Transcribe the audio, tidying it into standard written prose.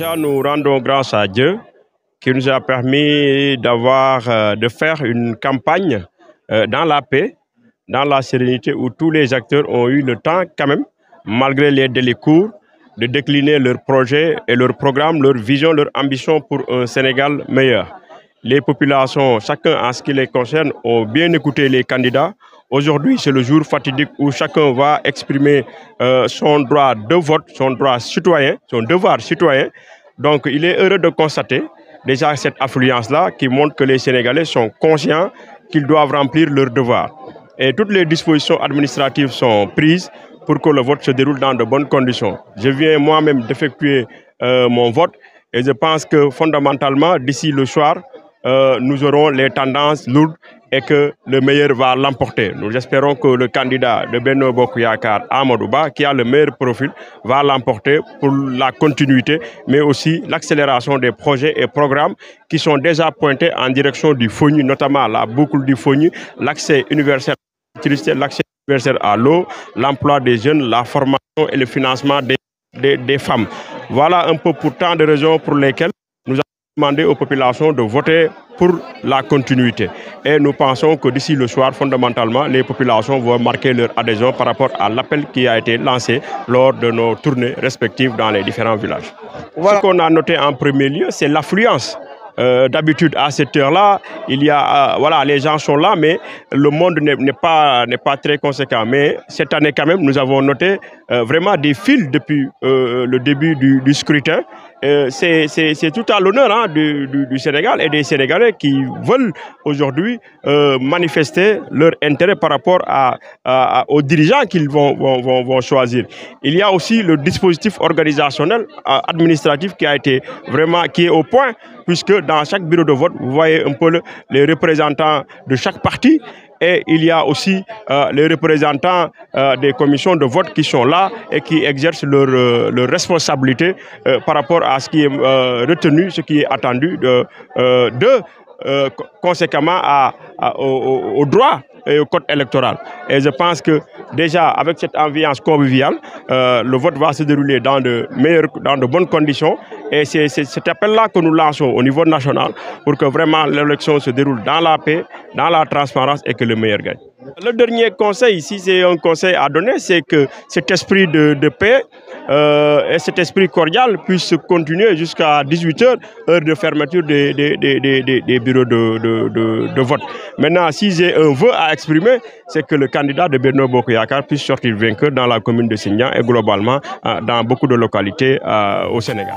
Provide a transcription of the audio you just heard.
Déjà, nous rendons grâce à Dieu qui nous a permis de faire une campagne dans la paix, dans la sérénité, où tous les acteurs ont eu le temps quand même, malgré les délais courts, de décliner leurs projets et leurs programmes, leurs visions, leurs ambitions pour un Sénégal meilleur. Les populations, chacun en ce qui les concerne, ont bien écouté les candidats. Aujourd'hui, c'est le jour fatidique où chacun va exprimer son droit de vote, son droit citoyen, son devoir citoyen. Donc, il est heureux de constater déjà cette affluence-là qui montre que les Sénégalais sont conscients qu'ils doivent remplir leurs devoirs. Et toutes les dispositions administratives sont prises pour que le vote se déroule dans de bonnes conditions. Je viens moi-même d'effectuer mon vote et je pense que fondamentalement, d'ici le soir, nous aurons les tendances lourdes et que le meilleur va l'emporter. Nous espérons que le candidat de Benno Bokk Yakaar, Amadou Ba, qui a le meilleur profil, va l'emporter pour la continuité, mais aussi l'accélération des projets et programmes qui sont déjà pointés en direction du FONI, notamment la boucle du FONI, l'accès universel à l'électricité, l'accès universel à l'eau, l'emploi des jeunes, la formation et le financement des femmes. Voilà un peu pour tant de raisons pour lesquelles nous avons demandé aux populations de voter pour la continuité. Et nous pensons que d'ici le soir, fondamentalement, les populations vont marquer leur adhésion par rapport à l'appel qui a été lancé lors de nos tournées respectives dans les différents villages. Voilà. Ce qu'on a noté en premier lieu, c'est l'affluence. D'habitude, à cette heure-là, il y a, voilà, les gens sont là, mais le monde n'est pas très conséquent. Mais cette année, quand même, nous avons noté vraiment des files depuis le début du scrutin. C'est tout à l'honneur du Sénégal et des Sénégalais qui veulent aujourd'hui manifester leur intérêt par rapport aux dirigeants qu'ils vont choisir. Il y a aussi le dispositif organisationnel, administratif qui est au point, puisque dans chaque bureau de vote, vous voyez un peu les représentants de chaque parti. Et il y a aussi les représentants des commissions de vote qui sont là et qui exercent leur responsabilité par rapport à ce qui est retenu, ce qui est attendu conséquemment au droit et au code électoral. Et je pense que déjà, avec cette ambiance conviviale, le vote va se dérouler dans de bonnes conditions. Et c'est cet appel-là que nous lançons au niveau national pour que vraiment l'élection se déroule dans la paix, dans la transparence et que le meilleur gagne. Le dernier conseil, ici, c'est un conseil à donner, c'est que cet esprit de paix et cet esprit cordial puisse continuer jusqu'à 18h, heure de fermeture des bureaux de vote. Maintenant, si j'ai un vœu à exprimer, c'est que le candidat de Benno Bokk Yakaar puisse sortir vainqueur dans la commune de Sindian et globalement dans beaucoup de localités au Sénégal.